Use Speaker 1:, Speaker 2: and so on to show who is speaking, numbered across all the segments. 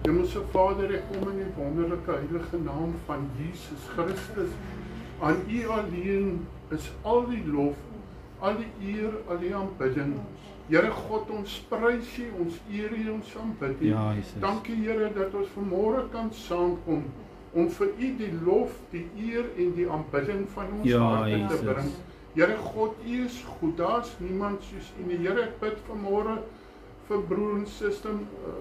Speaker 1: Hemelse Vader, ek kom in die wonderlike heilige naam van Jesus Christus. Aan U alleen is al die lof, al die eer, al die aanbidding. Here God, ons prys U, ons eer U, ons aanbid U.
Speaker 2: Ja, Jesus.
Speaker 1: Dankie Here dat ons vanmôre kan saamkom om vir U die lof, die eer en die aanbidding van ons harte te bring. Here God, U is goed, daar's niemand soos U nie. Here, ek bid vanmôre vir broer en suster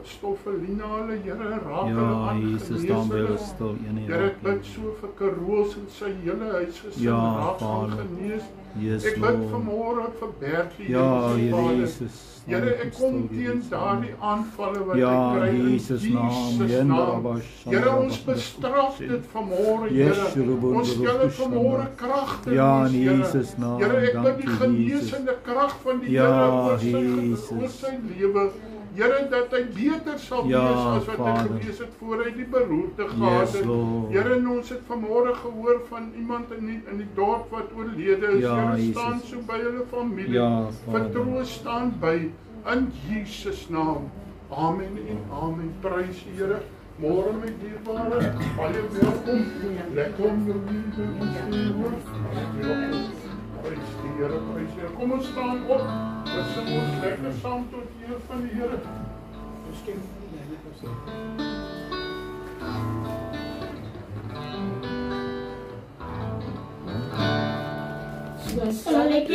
Speaker 1: Stoffelina, hulle Here, raak hulle aan, genees hulle. Here, ek bid so vir Karoos en sy hele huisgesin, raak aan, genees. Ek bid vanmôre vir Bertie,
Speaker 2: Jesus.
Speaker 1: Here, ek kom teen daardie aanvalle wat ek kry in Jesus naam. Here, ons bestraf dit vanmôre, Here. Ons stel dit vanmôre kragtig, Here. Here, ek bid die genesende krag van die Here oor sy lewe. Here, dat hy beter sal wees as wat hy gewees het voor hy die beroerte gehad het. Here, ons het vanmôre gehoor van iemand in die dorp wat oorlede is. Here, staan so by hulle familie. Vertroos staan by, in Jesus naam. Amen en amen. Prys die Here. Môre my dierbare, baie welkom. Lekker om prys die Here, prys die Here. Kom ons staan op. Ons sing ons lekker saam tot eer van die Here. Miskien so sal ek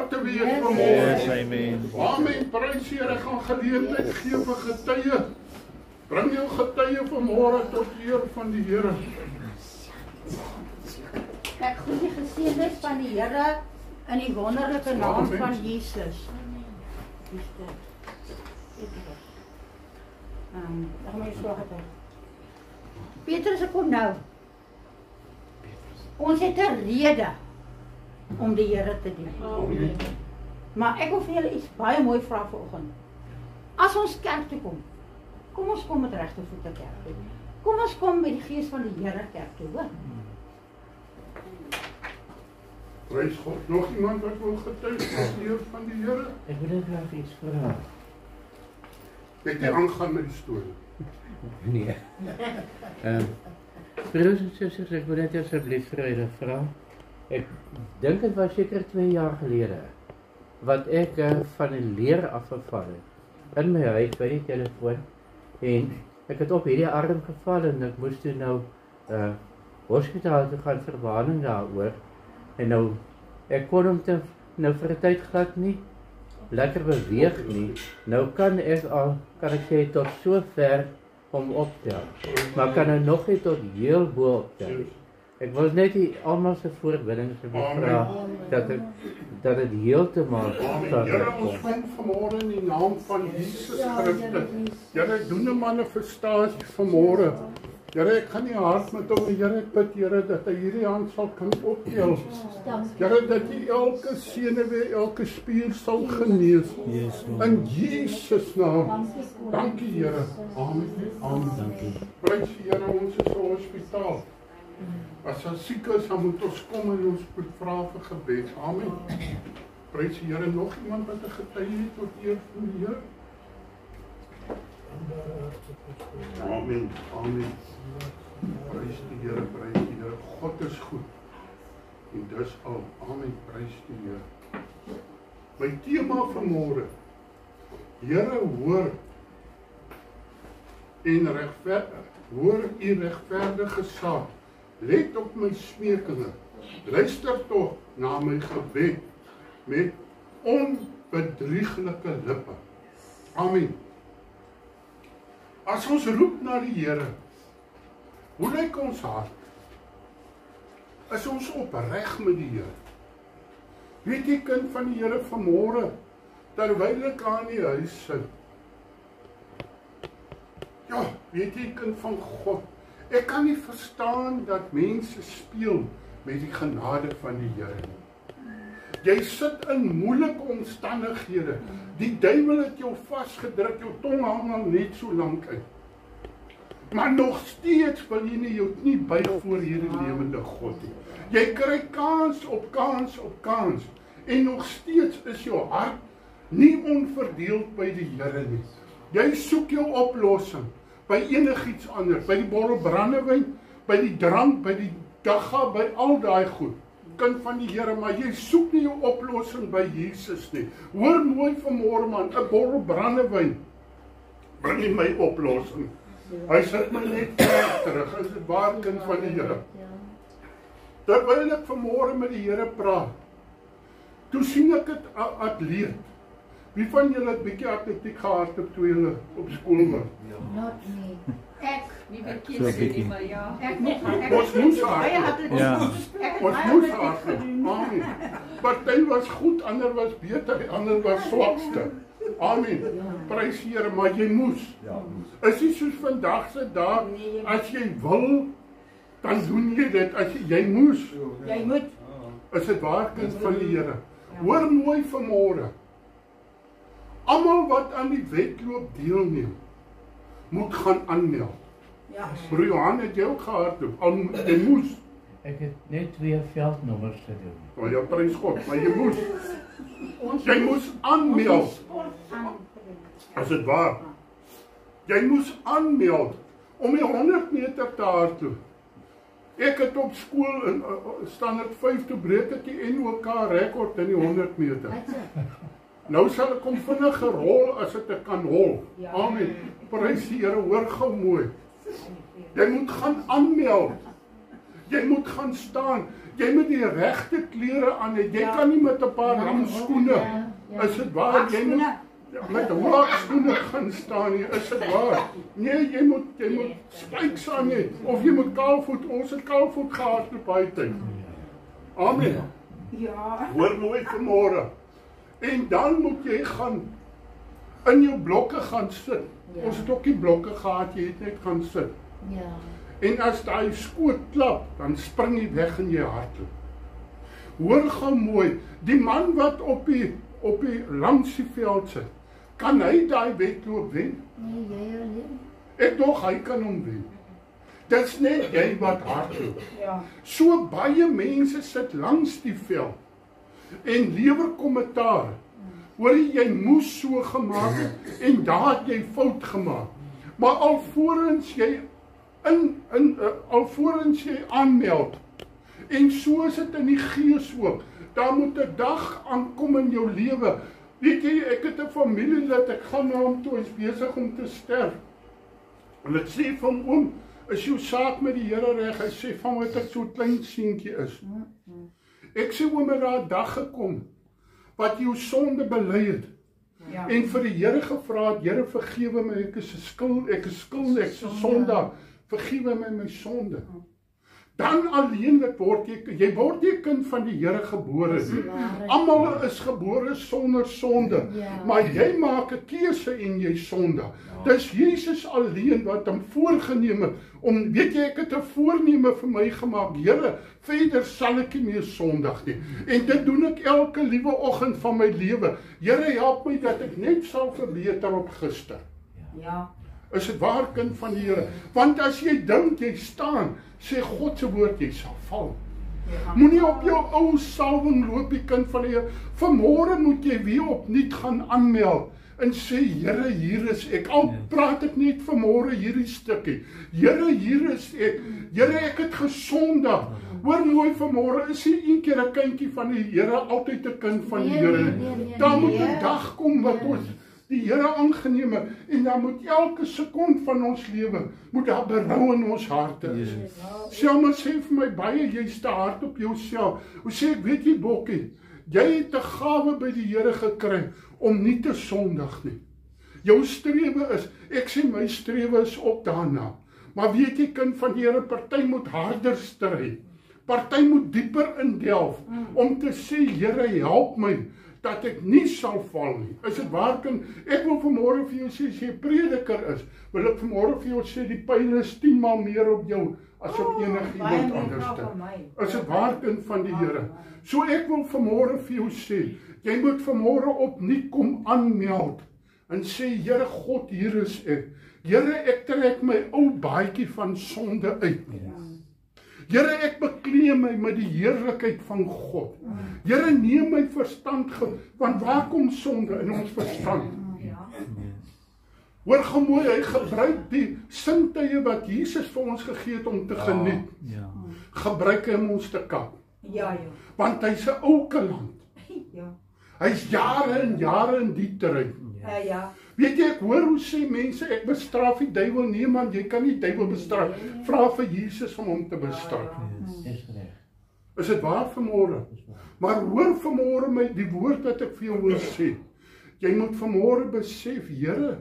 Speaker 1: God te wees vanmôre. Amen. Prys die Here, ek gaan geleentheid gee vir getuie. Bring jou getuie vanmôre tot eer van die Here.
Speaker 2: Ek groet die geseëndes van die Here in die wonderlike naam van Jesus. Petrus, ek kom nou. Ons het 'n rede om die Here te dien. Maar ek wil vir julle iets baie mooi vra vanoggend. As ons kerk toe kom, kom ons kom met regte voete kerk toe. Kom ons kom met die gees van die Here kerk toe, hoor.
Speaker 1: Prys God. Nog iemand wat wil getuig van die eer van die Here?
Speaker 3: Ek wil net graag iets vra.
Speaker 1: Ek het aangaan met die storie.
Speaker 3: Nee. Broers en susters, ek wil net asseblief vir julle vra. Ek dink dit was seker 2 jaar gelede wat ek van 'n leer afgeval het in my huis by die telefoon, en ek het op hierdie arm geval en ek moes toe nou hospitaal toe gaan vir behandeling daaroor. En nou, ek kon hom te, nou vir 'n tyd glad nie lekker beweeg nie. Nou kan ek sê tot so ver om optel, maar kan nou nog nie tot heel bo optel. Ek wil net die almal se voorbindings vra dat dit heeltemal
Speaker 1: sal Here, ons kom vanmôre in die naam van Jesus Christus. Here, doen 'n manifestasie vanmôre. Here, ek gaan nie hard met hom, Here, ek bid, Here, dat hy hierdie hand sal kan optel. Here, dat hy elke senuwee, elke spier sal genees. In Jesus naam. Dankie, Here. Amen. Amen. Prys die Here, ons is 'n hospitaal. As ons siek is, dan moet ons kom en ons moet vra vir gebed. Amen. Prys die Here. Nog iemand wat 'n getuie het tot eer van die Here? Amen. Amen. Prys die Here, prys die Here. God is goed. En dis al. Amen. Prys die Here. My tema vanmôre. Here, hoor en hoor u regverdige saak. Let op my smeekinge. Luister tog na my gebed met onbedrieglike lippe. Amen. As ons roep na die Here, hoe lyk ons hart? Is ons opreg met die Here? Weet jy, kind van die Here, vanmôre, terwyl ek aan die huis sit, ja, weet jy, kind van God, ek kan nie verstaan dat mense speel met die genade van die Here nie. Jy sit in moeilike omstandighede. Die duiwel het jou vasgedruk, jou tong hang al net so lank uit. Maar nog steeds wil jy nie jou knie buig voor hierdie lewende God nie. Jy kry kans op kans op kans. En nog steeds is jou hart nie onverdeeld by die Here nie. Jy soek jou oplossing by enigiets anders, by die bottel brandewyn, by die drank, by die dagga, by al daai goed. Kind van die Here, maar jy soek nie jou oplossing by Jesus nie. Hoor mooi vanmôre man, 'n bottel brandewyn bring nie my oplossing. Hy sit my net ver terug, is dit waar, kind van die Here? Terwyl ek vanmôre met die Here praat, toe sien ek 'n atleet. Wie van julle het bietjie atletiek gehardloop toe julle op skool was?
Speaker 2: Not me. Ek
Speaker 4: nie verkies nie, maar ja.
Speaker 1: Ons moes hardloop. Ons moes hardloop. Party was goed, ander was beter, ander was swakste. Amen. Prys die Here, maar jy moes. Is nie soos vandag se dag, as jy wil, dan doen jy dit, as jy moes.
Speaker 2: Jy moet.
Speaker 1: Is dit waar, kind van die Here? Hoor mooi vanmôre. Almal wat aan die wedloop deelneem, moet gaan aanmeld.
Speaker 2: Ja.
Speaker 1: Broer Johan, het jy ook gehardloop? Al jy moes.
Speaker 3: Ek het net 2 veldnommers gedoen.
Speaker 1: Oh ja, prys God, maar jy moes. Jy moes aanmeld. Is dit waar? Jy moes aanmeld om die 100 meter te hardloop. Ek het op skool in standaard 5 toe breek ek die NOK rekord in die 100 meter. Nou sal ek kom vinniger rol as ek kan hol. Amen. Prys die Here, hoor gou mooi. Jy moet gaan aanmeld. Jy moet gaan staan. Jy moet die regte klere aan hê. Jy kan nie met 'n paar lang skoene. Is dit waar? Jy moet met hoë skoene gaan staan nie. Is dit waar? Nee, jy moet spykes aan hê of jy moet kaalvoet. Ons het kaalvoet gehad op baie tyd. Amen.
Speaker 2: Ja.
Speaker 1: Hoor mooi vanmôre. En dan moet jy gaan in jou blokke gaan sit. Ons het ook die blokke gehad, jy het net gaan sit.
Speaker 2: Ja.
Speaker 1: En as daai skoot klap, dan spring jy weg in jy hardloop. Hoor gou mooi, die man wat op die langs die veld sit, kan hy daai wedloop wen?
Speaker 2: Nee, jy alleen.
Speaker 1: Ek dog hy kan hom wen. Dis net jy wat hardloop.
Speaker 2: Ja.
Speaker 1: So baie mense sit langs die veld en lewer kommentaar. Hoor jy moes so gemaak het en daar het jy fout gemaak. Maar alvorens jy alvorens jy aanmeld en so is dit in die gees ook. Daar moet 'n dag aankom in jou lewe. Weet jy, ek het 'n familielid, ek gaan na hom toe, hy is besig om te sterf. En ek sê van oom, is jou saak met die Here reg? Hy sê van wat ek so klein seentjie is. Ek sê oom, het daar 'n dag gekom wat jou sonde bely het.
Speaker 2: Ja.
Speaker 1: En vir die Here gevra het, Here vergewe my, ek is skuld, ek is sondaar. Vergewe my sonde. Dan alleenlik word jy word nie 'n kind van die Here gebore nie. Almal is gebore sonder sonde, maar jy maak 'n keuse en jy sondig. Dis Jesus alleen wat hom voorgenem het om, weet jy, ek het 'n voorneme vir my gemaak, Here, verder sal ek nie meer sondig nie. En dit doen ek elke liewe oggend van my lewe. Here, help my dat ek net sal verbeter op gister.
Speaker 2: Ja.
Speaker 1: Is dit waar, kind van die Here? Want as jy dink jy staan, sê God se woord, jy sal val. Moenie op jou ou salwing loop, die kind van die Here. Vanmôre moet jy weer opnuut gaan aanmeld en sê, Here, hier is ek. Al praat ek net vanmôre hierdie stukkie. Here, hier is ek. Here, ek het gesondig. Hoor mooi vanmôre, is nie een keer 'n kindjie van die Here altyd 'n kind van die Here. Daar moet 'n dag kom wat ons die Here aangeneem het, en dan moet elke sekond van ons lewe, moet daar berou in ons harte is. Selma sê vir my baie, jy's te hard op jouself. Hoe sê ek, weet jy Bokkie, jy het 'n gawe by die Here gekry, om nie te sondig nie. Jou strewe is, ek sê my strewe is ook daarna, maar weet jy, kind van die Here, party moet harder stry, party moet dieper indelf, om te sê, Here, help my, dat ek nie sal val nie. Is dit waar, kind? Ek wil vanmôre vir jou sê, as jy 'n prediker is, wil ek vanmôre vir jou sê, die pyl is 10 maal meer op jou, as op enigiemand anders. Is dit waar, kind van die Here? So ek wil vanmôre vir jou sê, jy moet vanmôre opnuut kom aanmeld, en sê, Here God, hier is ek. Here, ek trek my ou baadjie van sonde uit. Here, ek bekleed my met die heerlikheid van God. Here, neem my verstand, want waar kom sonde in ons verstand? Hoor gou mooi, hy gebruik die sintuie wat Jesus vir ons gegee het om te geniet. Gebruik hy om ons te kap. Want hy's 'n ou kaland. Hy's jare en jare in die terrein. Weet jy, ek hoor hoe sê mense, ek bestraf die duiwel. Nee man, jy kan nie die duiwel bestraf. Vra vir Jesus om hom te bestraf. Is dit waar vanmôre? Maar hoor vanmôre my die woord wat ek vir jou wil sê. Jy moet vanmôre besef, Here,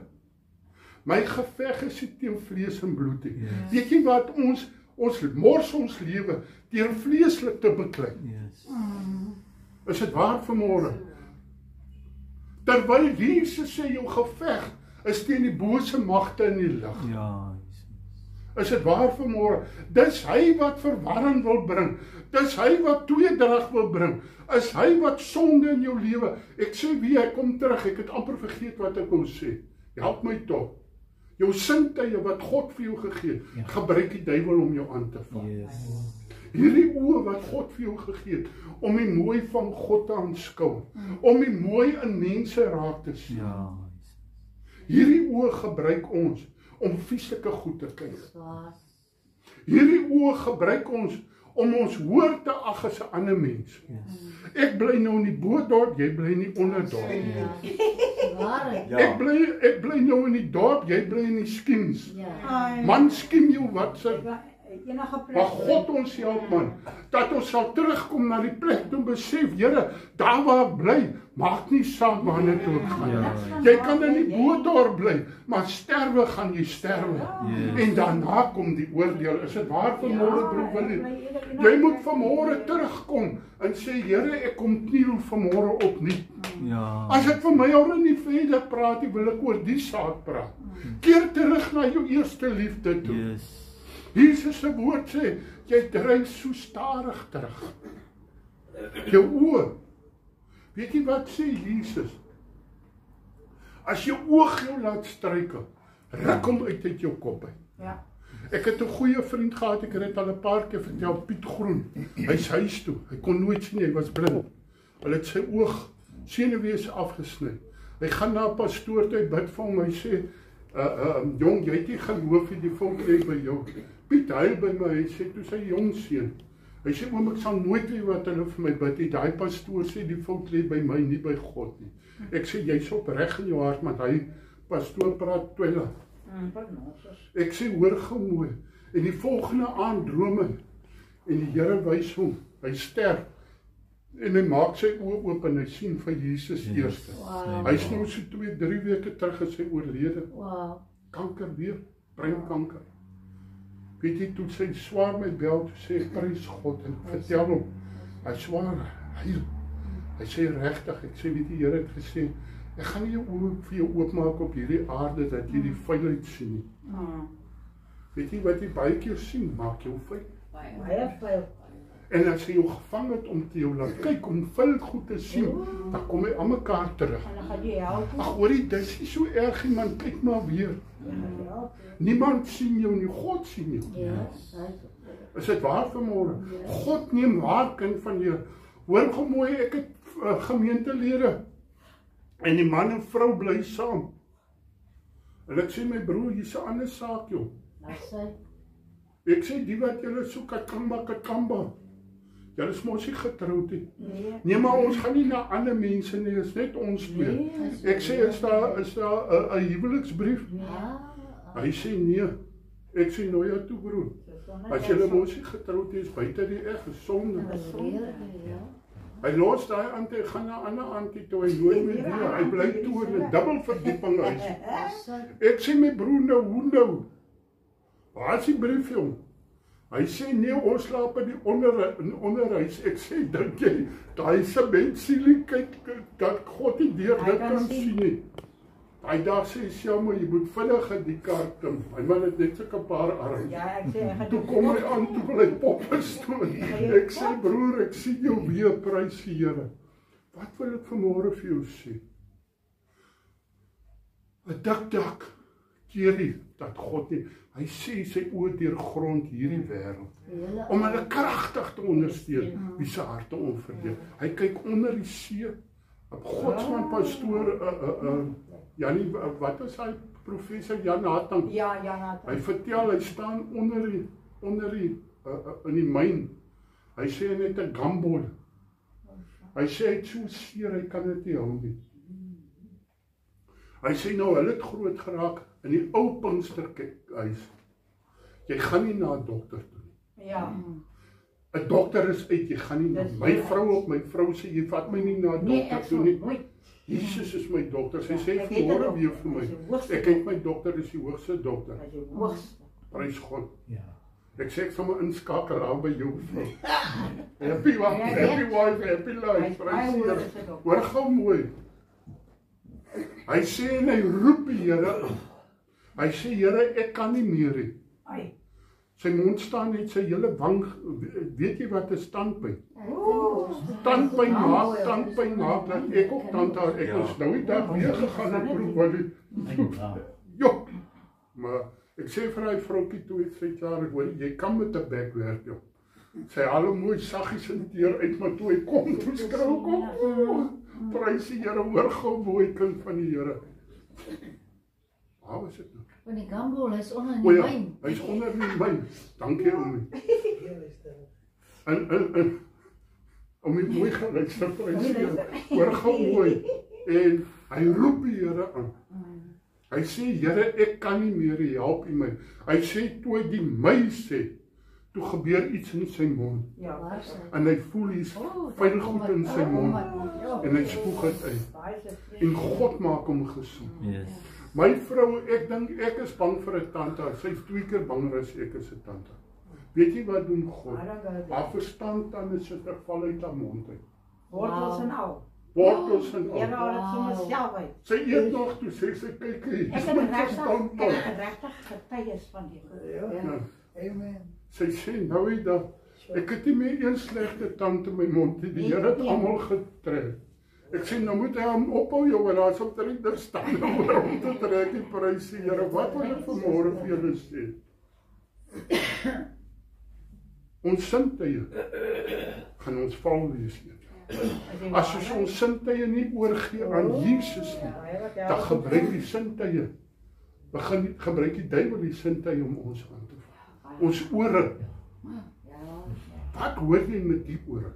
Speaker 1: my geveg is nie teen vlees en bloed nie. Weet jy wat, ons mors ons lewe deur vleeslik te beklei. Is dit waar vanmôre? Terwyl Jesus sê jou geveg is teen die bose magte in die lig. Is dit waar vanmôre? Dis hy wat verwarring wil bring. Dis hy wat tweedrag wil bring. Is hy wat sonde in jou lewe. Ek sê wie, hy kom terug. Ek het amper vergeet wat ek wou sê. Help my tog. Jou sintuie wat God vir jou gegee het, gebruik die duiwel om jou aan te val. Hierdie oë wat God vir jou gegee het, om die mooi van God te aanskou, om die mooi in mense raak te sien. Hierdie oë gebruik ons om fisieke goed te kyk. Hierdie oë gebruik ons om ons hoër te ag as 'n ander mens. Ek bly nou in die Bo-dorp, jy bly in die onderdorp. Ek bly nou in die dorp, jy bly in die skiens. Man skiem jou wat se Maar God ons help man, dat ons sal terugkom na die plek toe besef, Here, daar waar ek bly, maak nie saak waar net toe ek gaan. Jy kan in die boot daar bly, maar sterwe gaan jy sterwe. En daarna kom die oordeel. Is dit waar vanmôre broer Willie? Jy moet vanmôre terugkom en sê, Here, ek kom kniel vanmôre opnuut. As ek vir my al nie verder praat, wil ek oor die saak praat. Keer terug na jou eerste liefde toe. Jesus se woord sê, jy dryf so stadig terug. Jou oë. Weet jy wat sê Jesus? As jou oog jou laat struikel, ruk hom uit jou kop uit. Ek het 'n goeie vriend gehad, ek het dit al 'n paar keer vertel, Piet Groen. Hy's huis toe. Hy kon nooit sien, hy was blind. Hulle het sy oog senuwees afgesny. Hy gaan na 'n pastoor toe, hy bid vir hom, hy sê, jong, jy het nie geloof in die volk lê by jou. Piet huil by my, hy sê, toe sy jong seun. Hy sê, oom, ek sal nooit weet wat hulle vir my bid nie. Daai pastoor sê, die volk lê by my, nie by God nie. Ek sê, jy's opreg in jou hart, want hy, pastoor praat twella. Ek sê, hoor gou mooi. En die volgende aand droom hy, en die Here wys hom, hy sterf. En hy maak sy oë oop en hy sien vir Jesus eerste. Hy is nou so 2-3 weke terug as hy oorlede. Kanker weer, breinkanker. Weet jy, toe sy swaar my bel, toe sê ek, prys God, en vertel hom, hy swaar, hy sê regtig, ek sê, weet die Here het gesê, ek gaan nie jou oë vir jou oopmaak op hierdie aarde, dat jy die vuilheid sien nie. Weet jy, wat jy baie keer sien, maak jou vuil. Baie vuil. En as hy jou gevang het om te jou laat kyk, om vuil goed te sien, dan kom hy aan mekaar terug. Ag hoorie, dit is nie so erg nie, man, kyk maar weer. Niemand sien jou nie, God sien jou. Is dit waar vanmôre? God neem waar, kind van jou. Hoor gou mooi, ek het gemeentelede, en die man en vrou bly saam. En ek sê, my broer, hier's 'n ander saak, joh. Ek sê, die wat julle soek, kakamba. Julle is mos nie getroud nie. Nee, maar ons gaan nie na ander mense nie, is net ons twee. Ek sê, is daar 'n huweliksbrief? Hy sê nee. Ek sê, nou ja toe broer. As julle mos nie getroud is, buite die eg gesonde. Hy los daai aan, hy gaan na 'n ander auntie toe, hy nooit meer weer. Hy bly toe in 'n dubbelverdieping huis. Ek sê, my broer, nou hoe nou? Waar is die brief, jong? Hy sê, nee, ons slaap in die onderhuis. Ek sê, dink jy, daai sementsielie kyk, dat God nie deur dit kan sien nie. Daai dag sê, Selma, jy moet vinnig in die kaart klim. My man het net so'n paar arms. Toe kom hy aan, toe wil hy poppe stoon. Ek sê, broer, ek sien jou weer, prys die Here. Wat wil ek vanmôre vir jou sê? 'n dik keerie, dat God nie, hy sê sy oë deurgrond hierdie wêreld, om hulle kragtig te ondersteun, wie se harte onverdeel. Hy kyk onder die see, op Godsman pastoor, Janie, wat is hy, professor Jan Hatting?
Speaker 2: Ja, Jan Hatting.
Speaker 1: Hy vertel, hy staan onder die, in die myn. Hy sê hy net 'n gambol. Hy sê hy het so seer, hy kan dit nie hou nie. Hy sê nou, hulle het groot geraak in die ou Pinksterhuis. Jy gaan nie na 'n dokter toe nie.
Speaker 2: Ja.
Speaker 1: 'n Dokter is uit, jy gaan nie na my vrou sê, jy vat my nie na 'n dokter toe nie. Jesus is my dokter, sy sê vanmôre weer vir my. Ek kyk my dokter is die hoogste dokter. Prys God. Ek sê ek sal my inskakel aan by jou vrou. Happy wife, happy life. Prys Here. Hoor gou mooi. Hy sê en hy roep die Here. Hy sê, Here, ek kan nie meer nie. Sy mond staan net, sy hele wang, weet jy wat 'n standpyn? Tandpyn maak, dat ek ook tandhaar, ek ons nou die dag weer gegaan en proef, jo, maar ek sê vir hy vroukie toe, ek sê klaar, jy kan met 'n bek werk, jo. Sy haal hom mooi saggies in deur uit, maar toe hy kom, toe skrou kom, prys die Here, hoor gou mooi, kind van die Here. Waar was dit nou?
Speaker 5: Want die gambol is onder in die myn.
Speaker 1: Hy is onder in die myn. Dankie om en om die mooi geluister prys die Here. Hoor gou mooi. En hy roep die Here aan. Hy sê, Here, ek kan nie meer, help U my. Hy sê, toe hy die my sê, toe gebeur iets in sy mond.
Speaker 2: Ja.
Speaker 1: En hy voel hier's vuil goed in sy mond. En hy spoeg dit uit. En God maak hom gesond.
Speaker 6: Yes.
Speaker 1: My vrou, ek dink ek is bang vir 'n tante. Sy is 2 keer banger as ek is 'n tante. Weet jy wat doen God? Haar verstand dan is dit val uit haar mond uit.
Speaker 2: Wortels en al.
Speaker 1: Wortels en al.
Speaker 2: Ja, dit sommer self uit.
Speaker 1: Sy eet nog toe sê sy kyk hier.
Speaker 2: Ek het regtig getuies van die
Speaker 1: Ja. Amen. Sy sê nou dat ek het nie meer een slegte tand in my mond nie. Die Here het almal getrek. Ek sê nou moet hy hom ophou jou en daar sal ter staan om te trek die prys die Here. Wat wil ek vanmôre vir julle sê? Ons sintuie gaan ons val wees. As ons sintuie nie oorgee aan Jesus nie, dan gebruik die sintuie. Gebruik die duiwel die sintuie om ons aan te val. Ons ore. Wat hoor jy met die ore?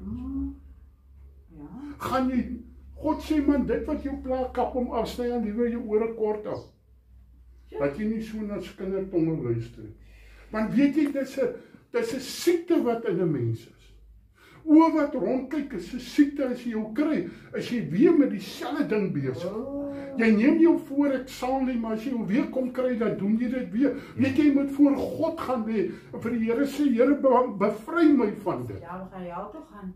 Speaker 1: Gaan jy, God sê man, dit wat jou pla, kap hom afsny en liewer jou ore kort af. Dat jy nie so na kindertonge luister. Want weet jy, dis 'n siekte wat in 'n mens is. Oor wat rondkyk is 'n siekte as jy jou kry, as jy weer met dieselfde ding besig. Jy neem jou voor ek sal nie, maar as jy jou weer kom kry, dan doen jy dit weer. Weet jy moet voor God gaan lê en vir die Here sê, Here bevry my van dit.
Speaker 2: Ja, we gaan hel toe gaan.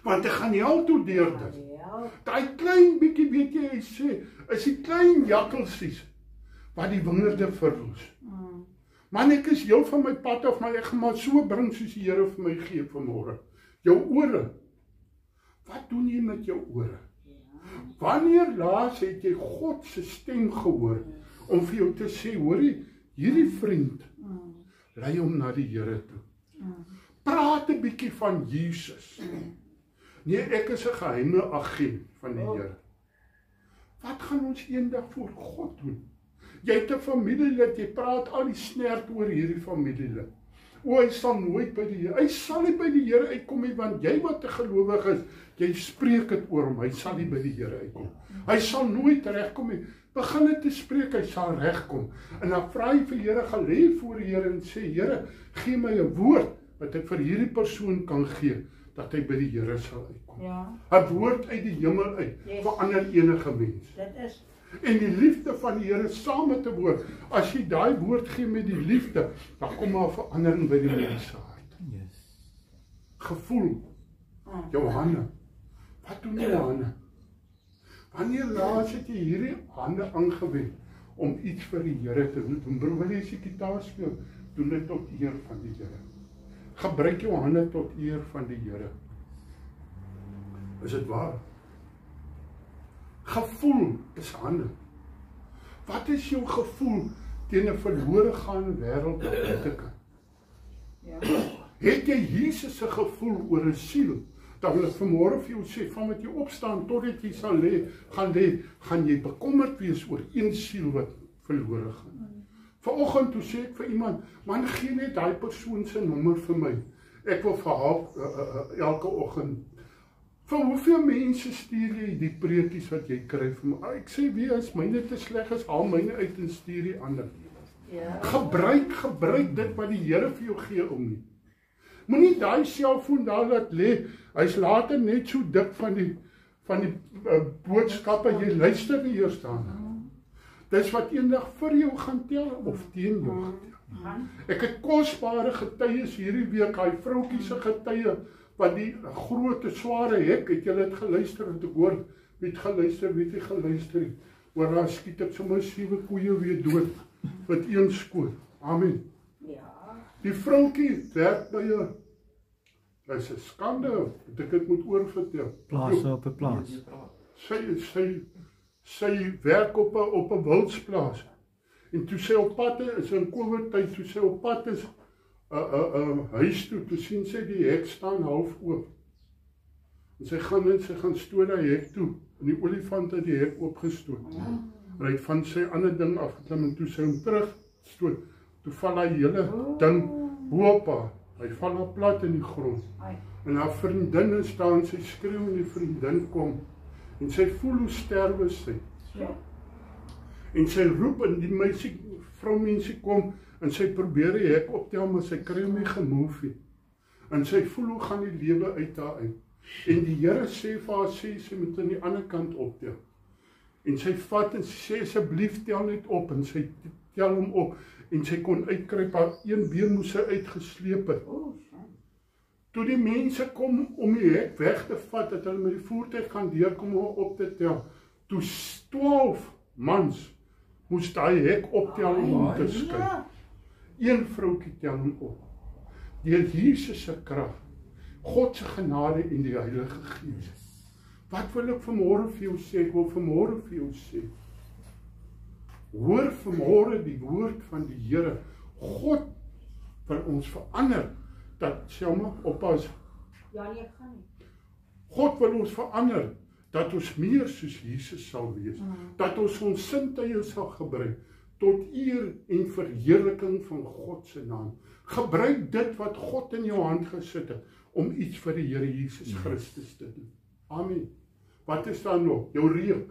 Speaker 1: Want ek gaan hel toe deur dit. Daai klein bietjie, weet jy, hy sê, is die klein jakkelsies wat die wingerde verwoes. Man, ek is heel van my pad af, maar ek gaan maar so bring soos die Here vir my gee vanmôre. Jou ore. Wat doen jy met jou ore? Wanneer laas het jy God se stem gehoor om vir jou te sê, hoorie, hierdie vriend, lei hom na die Here toe. Praat 'n bietjie van Jesus. Nee, ek is 'n geheime agent van die Here. Wat gaan ons eendag voor God doen? Jy het 'n familielid, jy praat al die snert oor hierdie familielid. O, hy sal nooit by die Here, hy sal nie by die Here uitkom nie, want jy wat 'n gelowig is, jy spreek dit oor hom, hy sal nie by die Here uitkom. Hy sal nooit regkom nie. Begin dit te spreek, hy sal regkom. En dan vra jy vir Here, gaan lê voor die Here en sê, Here, gee my 'n woord wat ek vir hierdie persoon kan gee, dat hy by die Here sal uitkom.
Speaker 2: Ja.
Speaker 1: 'n Woord uit die hemel uit, verander enige mens.
Speaker 2: Dit is.
Speaker 1: En die liefde van die Here saam met 'n woord. As jy daai woord gee met die liefde, dan kom daar verandering by die mens se hart. Gevoel. Jou hande. Wat doen jou hande? Wanneer laas het jy hierdie hande aangewend om iets vir die Here te doen? Broer, wil jy se gitaar speel? Doen dit tot eer van die Here. Gebruik jou hande tot eer van die Here. Is dit waar? Gevoel is hande. Wat is jou gevoel teen 'n verlore gaande wêreld buitekant? Het jy Jesus se gevoel oor 'n siel? Dan wil ek vanmôre vir jou sê, van wat jy opstaan totdat jy sal gaan jy bekommerd wees oor een siel wat verlore gaan. Vanoggend toe sê ek vir iemand, man, gee net daai persoon se nommer vir my. Ek wil vir haar elke oggend. Vir hoeveel mense stuur jy die preekies wat jy kry vir my? Ek sê, wie as myne te sleg is, haal myne uit en stuur die ander. Gebruik dit wat die Here vir jou gee om nie. Moenie daai selfoon daar laat lê. Hy's later net so dik van die boodskappe, jy luister nie eers daarna. Dis wat eendag vir jou gaan tel of teen jou gaan tel. Ek het kosbare getuies hierdie week, hy vroutjie se getuie wat die groot sware hek, het julle dit geluister en te hoor, wie het geluister, oor daar skiet ek sommer 7 koeie weer dood met een skoot. Amen. Die vroutjie werk by 'n, dis 'n skande, dat ek dit moet oorvertel.
Speaker 6: Plaas op 'n plaas.
Speaker 1: Sy werk op 'n wildsplaas. En toe sy op pad is in COVID-tyd, toe sy op pad is huis toe sien sy die hek staan half oop. En sy gaan stoot daai hek toe. En die olifant het die hek oopgestoot. En hy het van sy ander ding afgeklim en toe sy hom terug stoot. Toe val hy hele ding bo-op haar. Hy val haar plat in die grond. En haar vriendin staan, sy skreeu en die vriendin kom. En sy voel hoe sterwe sy. En sy roep en die vroumensie kom en sy probeer die hek optel, maar sy kry hom nie gemove nie. En sy voel hoe gaan die lewe uit haar uit. En die Here sê vir haar, sy moet aan die ander kant optel. En sy vat en sê asseblief tel net op, en sy tel hom op, en sy kon uitkruip, haar een been moes sy uitgesleep het. Toe die mense kom om die hek weg te vat, dat hulle met die voertuig gaan deurkom om op te tel, toe 12 mans moes daai hek optel om te skei. Een vroukie tel hom op. Deur Jesus se krag, God se genade en die Heilige Gees. Wat wil ek vanmôre vir jou sê? Ek wil vanmôre vir jou sê, hoor vanmôre die woord van die Here. God wil ons verander, dat Selma oppas.
Speaker 2: Ja, nee, ek gaan nie.
Speaker 1: God wil ons verander, dat ons meer soos Jesus sal wees, dat ons sintuie sal gebruik, tot eer en verheerliking van God se naam. Gebruik dit wat God in jou hand gesit het, om iets vir die Here Jesus Christus te doen. Amen. Wat is daar nog? Jou reuk.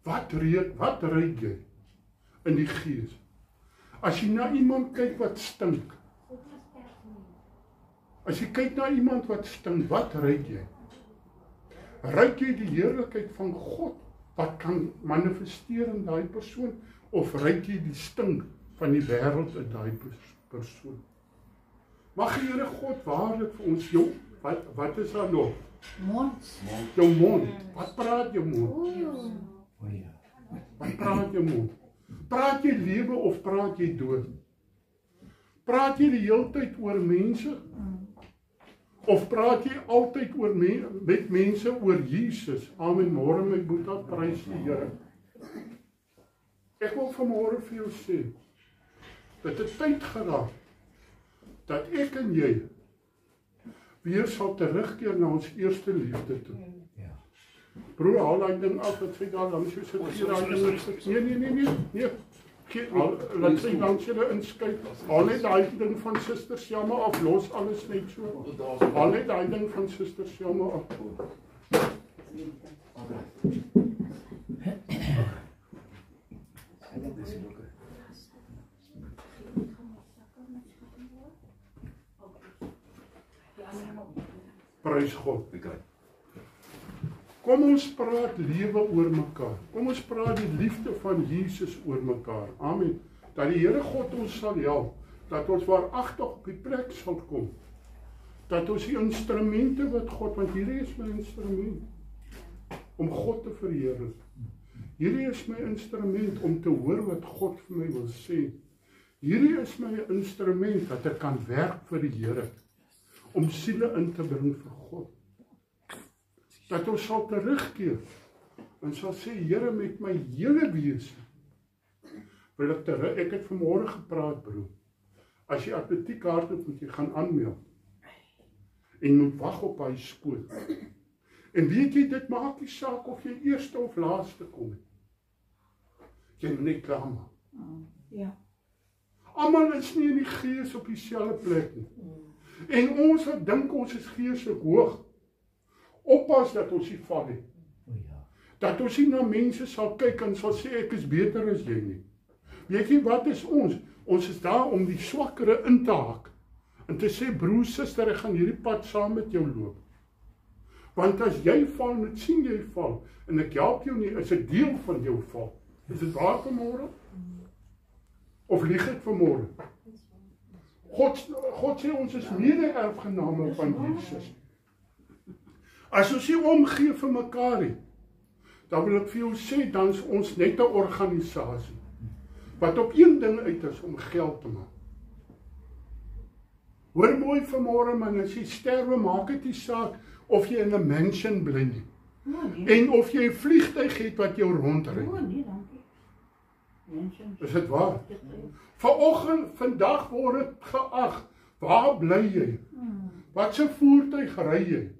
Speaker 1: Wat ruik jy in die gees? As jy na iemand kyk wat stink, as jy kyk na iemand wat stink, wat ruik jy? Ruik jy die heerlikheid van God, wat kan manifesteer in daai persoon, of ruik jy die stink van die wêreld in daai persoon? Mag die Here God waarlik vir ons, wat is daar nog?
Speaker 5: Mond.
Speaker 1: Jou mond, wat praat jou mond? Wat praat jou mond? Praat jy lewe of praat jy dood? Praat jy die hele tyd oor mense? Of praat jy altyd met mense oor Jesus? Amen, môre my boeta, prys die Here. Ek wil vanmôre vir jou sê, dat dit tyd geraak, dat ek en jy weer sal terugkeer na ons eerste liefde toe. Broer, haal daai ding af, wat sy daar langs jou sit, nee, laat sy langs julle inskyk, haal net daai ding van Suster Selma af, los alles net so, haal net daai ding van Suster Selma af. Prys God. Kom ons praat lewe oor mekaar. Kom ons praat die liefde van Jesus oor mekaar. Amen. Dat die Here God ons sal help, dat ons waaragtig op die plek sal kom. Dat ons die instrumente wat God, want hierdie is my instrument om God te verheerlik. Hierdie is my instrument om te hoor wat God vir my wil sê. Hierdie is my instrument dat ek kan werk vir die Here, om siele in te bring vir God. Dat ons sal terugkeer en sal sê, Here, met my hele wese wil ek terug. Ek het vanmôre gepraat, broer. As jy atletiekkaart het, moet jy gaan aanmeld en moet wag op hy skoot. En weet jy, dit maak nie saak of jy eerste of laaste kom. Jy moet net klaar maak.
Speaker 2: Ja.
Speaker 1: Almal is nie in die gees op dieselfde plek nie. En ons wat dink ons is geestelik hoog, oppas dat ons nie val nie. Dat ons nie na mense sal kyk en sal sê ek is beter as jy nie. Weet jy wat is ons? Ons is daar om die swakkere in te haak en te sê, broer, suster, ek gaan hierdie pad saam met jou loop. Want as jy val, moet sien jy val en ek help jou nie, is 'n deel van jou val. Is dit waar vanmôre? Of lieg ek vanmôre? God sê ons is mede-erfgename van Jesus. As ons nie omgee vir mekaar nie, dan wil ek vir jou sê, dan is ons net 'n organisasie wat op een ding uit is, om geld te maak. Hoor mooi vanmôre, man, as jy sterwe, maak dit nie saak of jy in 'n mansion bly nie. En of jy 'n vliegtuig het wat jou rondry.
Speaker 2: Nee, dankie.
Speaker 1: Is dit waar? Vandag word dit geag. Waar bly jy? Wat se voertuig ry jy?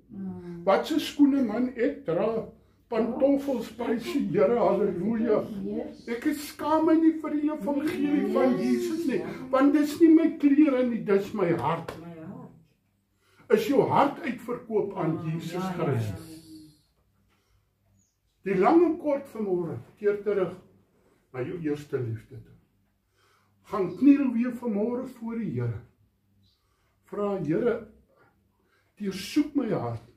Speaker 1: Wat se skoene, man, ek dra pantoffels, prys die Here, halleluja. Ek skaam my nie vir die evangelie van Jesus nie, want dis nie my klere nie, dis my hart. Is jou hart uitverkoop aan Jesus Christus? Die lang en kort vanmôre, keer terug na jou eerste liefde toe. gaan kniel weer vanmôre voor die Here. Vra Here, deursoek my hart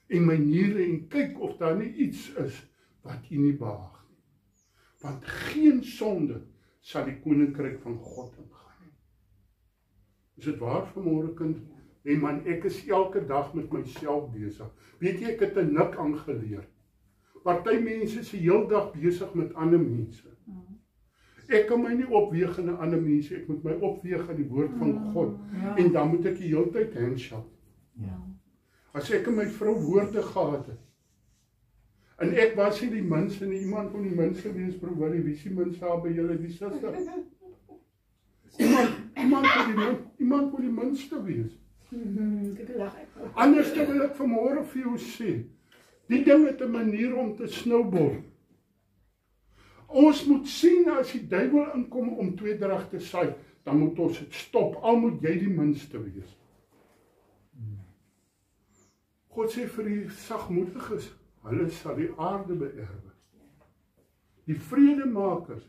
Speaker 1: en my niere en kyk of daar nie iets is wat U nie behaag nie. Want geen sonde sal die koninkryk van God ingaan nie. Is dit waar vanmôre, kind? Nee man, ek is elke dag met myself besig. Weet jy, ek het 'n nik aangeleer. Party mense is die hele dag besig met ander mense. Ek kan my nie opweeg aan ander mense, ek moet my opweeg aan die woord van God. En dan moet ek die hele tyd handshake. As ek en my vrou woorde gehad het, en ek was nie die minste nie, iemand kon die minste wees, broer Willie, wie is die minste daar by julle, die suster? Iemand kon die minste wees. Anders wil ek vanmôre vir jou sê, die ding het 'n manier om te snowball. Ons moet sien as die duiwel inkom om tweedrag te saai, dan moet ons dit stop, al moet jy die minste wees. God sê vir die sagmoediges, hulle sal die aarde beerwe. Die vredemakers,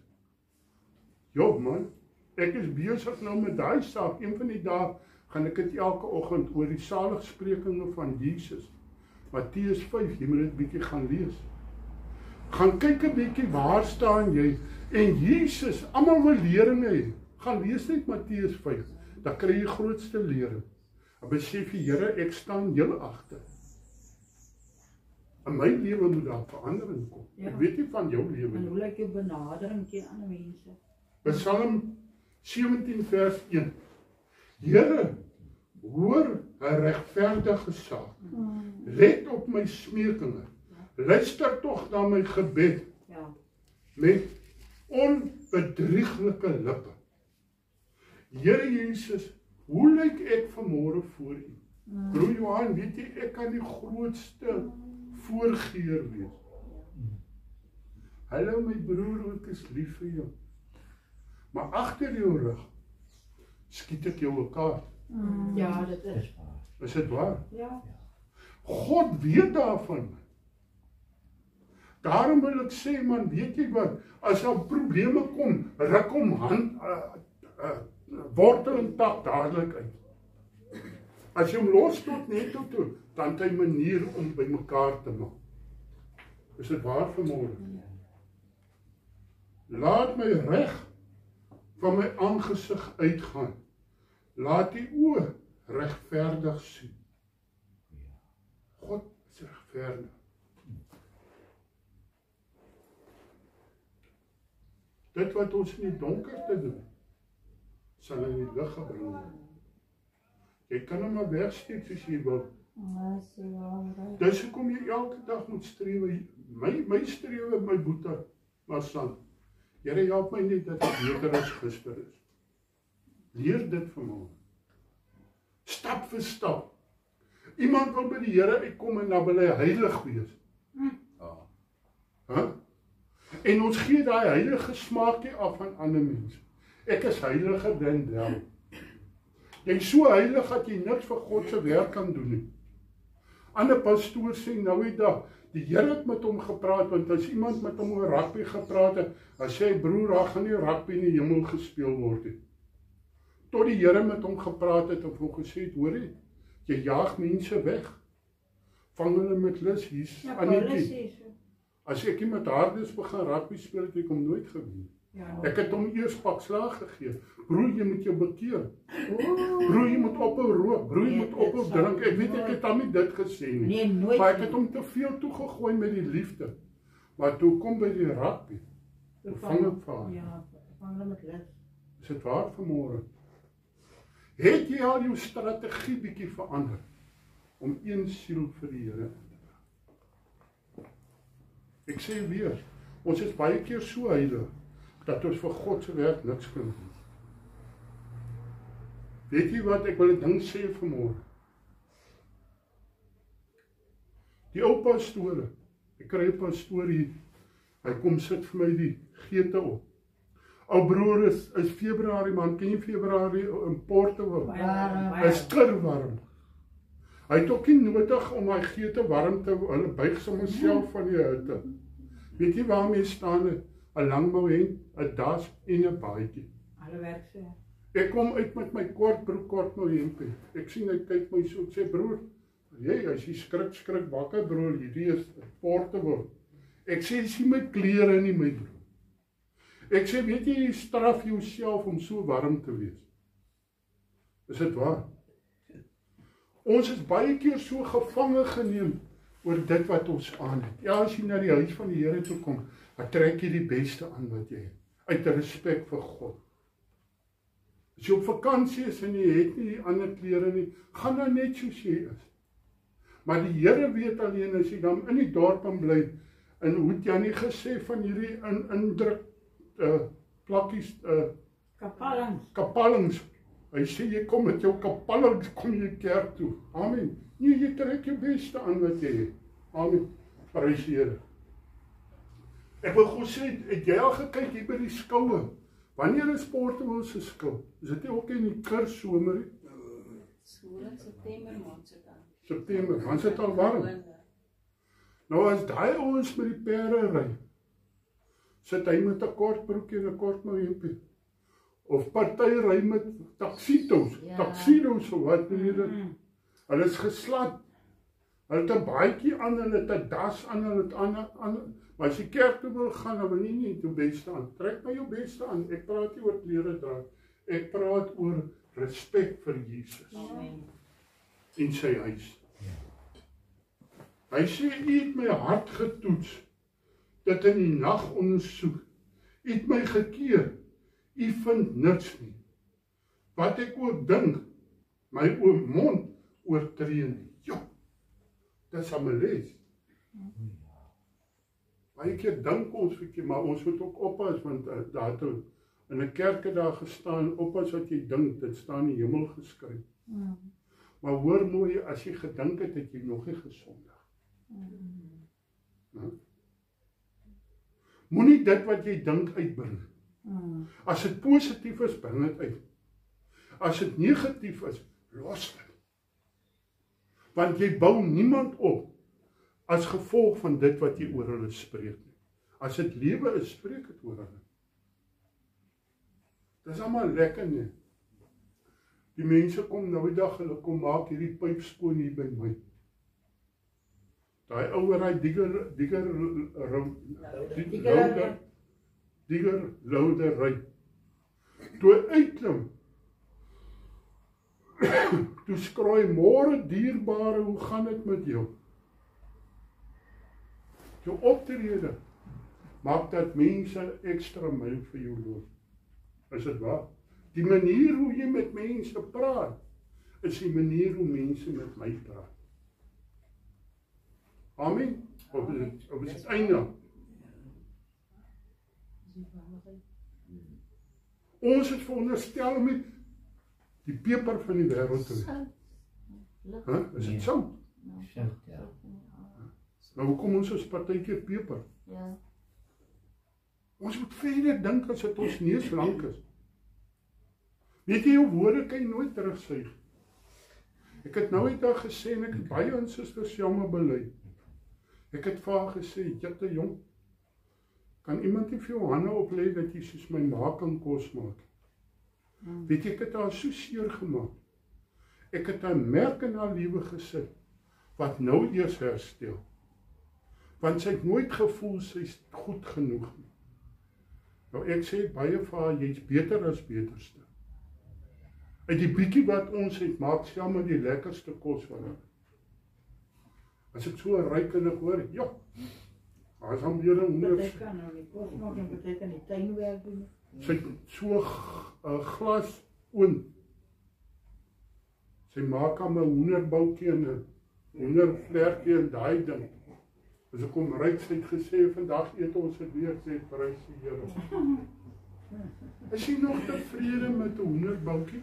Speaker 1: Job man, ek is besig nou met daai saak, een van die dae gaan ek dit elke oggend oor die saligsprekinge van Jesus. Matteus 5, jy moet dit bietjie gaan lees. Gaan kyk 'n bietjie, waar staan jy? En Jesus, almal wil leringe hê. Gaan lees net Matteus 5, dan kry jy grootste lering. En besef jy, Here, ek staan heel agter. In my lewe moet daar verandering kom. Ek weet nie van jou lewe
Speaker 2: En hoe lyk jou benadering teen ander mense?
Speaker 1: Psalm 17 vers 1. Here, hoor 'n regverdige saak. Let op my smeekinge. Luister tog na my gebed. Met onbedrieglike lippe. Here Jesus, hoe lyk ek vanmôre voor U? Broer Johan, weet jy, ek kan die grootste voorgeer wees. Hallo my broer, ek is lief vir jou. Maar agter jou rug skiet ek jou 'n kaart.
Speaker 2: Ja, dit is.
Speaker 1: Is dit waar?
Speaker 2: Ja.
Speaker 1: God weet daarvan. Daarom wil ek sê, man, weet jy wat, as daar probleme kom, ruk hom hand, wortel en tak dadelik uit. As jy hom los tot net toe, dan het hy 'n manier om by mekaar te maak. Is dit waar vanmôre? Laat my reg van my aangesig uitgaan. Laat die oë regverdig sien. God is regverdig. Dit wat ons in die donkerte doen, sal in die lig gebring word. Jy kan hom maar wegsteek soos jy wil. Dis hoekom jy elke dag moet strewe. My strewe, my boetie, was dan, Here, help my net dat ek beter as gister is. Leer dit vanmôre. Stap vir stap. Iemand wil by die Here uitkom en dan wil hy heilig wees. En ons gee daai heilige smaakie af aan ander mense. Ek is heiliger dan wel. Jy is so heilig dat jy niks vir God se werk kan doen nie. Ander pastoor sê nou die dag, die Here het met hom gepraat, want as iemand met hom oor rugby gepraat het, dan sê hy, broer, daar gaan nie rugby in die hemel gespeel word nie. Tot die Here met hom gepraat het en hom gesê het, hoor jy jaag mense weg. Vang hulle met lus, hier's Annetjie. As ek nie met hardes begin rugby speel, het ek hom nooit gewen. Ek het hom eers pak slaag gegee. Broer, jy moet jou bekeer. Broer, jy moet ophou rook. Broer, jy moet ophou drink. Ek weet ek het hom nie dit gesê nie.
Speaker 2: Nee, nooit.
Speaker 1: Maar ek het hom te veel toegegooi met die liefde. Maar toe kom by die rugby. Toe vang ek vir haar.
Speaker 2: Ja, vang hulle met lus.
Speaker 1: Is dit waar vanmôre? Het jy al jou strategie bietjie verander om een siel vir die Here in te bring? Ek sê weer, ons is baie keer so heilig dat ons vir God se werk niks kan doen. Weet jy wat, ek wil 'n ding sê vanmôre. Die ou pastore, ek kry 'n pastoor hier, hy kom sit vir my die geete op. Ou broer is Februarie man, ken jy Februarie in Portugal? Is kirwarm. Hy het ook nie nodig om hy geete warm te, hulle buig sommer self van die hitte. Weet jy waarmee staan 'n langmouheng, 'n das en 'n baadjie.
Speaker 2: Alle werk so.
Speaker 1: Ek kom uit met my kort broek, kort nou hempie. Ek sien hy kyk my so, ek sê broer, jy, as jy skrik wakker broer, hierdie is portable. Ek sê, sien my klere nie my broer. Ek sê, weet jy straf jouself om so warm te wees. Is dit waar? Ons is baie keer so gevange geneem oor dit wat ons aan het. Ja, as jy na die huis van die Here toe kom, dan trek jy die beste aan wat jy het, uit respek vir God. As jy op vakansie is en jy het nie die ander klere nie, gaan dan net soos jy is. Maar die Here weet alleen as jy dan in die dorp bly, en hoe het Jannie gesê van hierdie indruk plakkies, kapallings. Hy sê, jy kom met jou kapallings, kom jy kerk toe. Amen. Nee, jy trek jou beste aan wat jy het. Amen. Prys die Here. Ek wil goed sê, het jy al gekyk hier by die skoue? Wanneer is Portable se skou? Is dit nie ook in die kersomer?
Speaker 4: September maand se dan.
Speaker 1: September, dan is dit al warm. Nou as daai ouens met die perde ry, sit hy met 'n kort broekie en 'n kort hempie. Of party ry met taksitos, taksidos of wat noem jy dit? Hulle is geslat. Hulle het 'n baadjie aan, hulle het 'n das aan, hulle het aan. Maar as jy kerk toe wil gaan, dan wil jy nie jou beste aan. Trek maar jou beste aan. Ek praat nie oor klere dra. Ek praat oor respek vir Jesus. Amen. In sy huis. Hy sê, u het my hart getoets, dit in die nag ondersoek. U het my gekeer, u vind niks nie. Wat ek ook dink, my mond oortree nie. Ja, dis aan my les. Baie keer dink ons verkeer, maar ons moet ook oppas, want daar het in 'n kerk daar gestaan, oppas wat jy dink, dit staan in die hemel geskryf. Maar hoor mooi, as jy gedink het, het jy nog nie gesondig. Moenie dit wat jy dink uitbring. As dit positief is, bring dit uit. As dit negatief is, los dit. Want jy bou niemand op as gevolg van dit wat jy oor hulle spreek. As dit lewe is, spreek dit oor hulle. Dis allemaal lekker nie. Die mense kom nou die dag, hulle kom maak hierdie pyp skoon hier by my. Daai ouer, hy digger loudery. Toe uitklim, toe skrooi, môre dierbare, hoe gaan dit met jou? Jou optrede maak dat mense ekstra myl vir jou loop. Is dit waar? Die manier hoe jy met mense praat, is die manier hoe mense met my praat. Amen? Of is het einde? Ons het veronderstel om die peper van die wêreld te wees. Is dit sout? Nou, hoekom ons is partykeer peper? Ons moet verder dink as het ons neus lank is. Weet jy, jou woorde kan jy nooit terugsuig. Ek het nou die dag gesê, en ek het baie aan Suster Selma bely. Ek het vir haar gesê, Jitte jong, kan iemand nie vir jou hande opleid dat jy soos my ma kan kos maak? Weet jy, ek het haar so seer gemaak. Ek het haar merk in haar liewe gesit, wat nou eers herstel. Want sy het nooit gevoel, sy is goed genoeg nie. Nou ek sê baie vir haar, jy is beter as beterste. Uit die bietjie wat ons het, maak Selma die lekkerste kos van haar. As ek so ryk en ek hoor, ja, daar is dan weer 'n hoender.
Speaker 2: Ek kan nou nie kos maak en ek kan die tuinwerk doen.
Speaker 1: Sy het so 'n glas oond. Sy maak aan 'n hoenderboukie en 'n hoendervlerkie en daai ding. As ek kom ryk, sy het gesê, vandag eet ons het weer, sê prys die Here. Is jy nog tevrede met 'n hoenderboukie?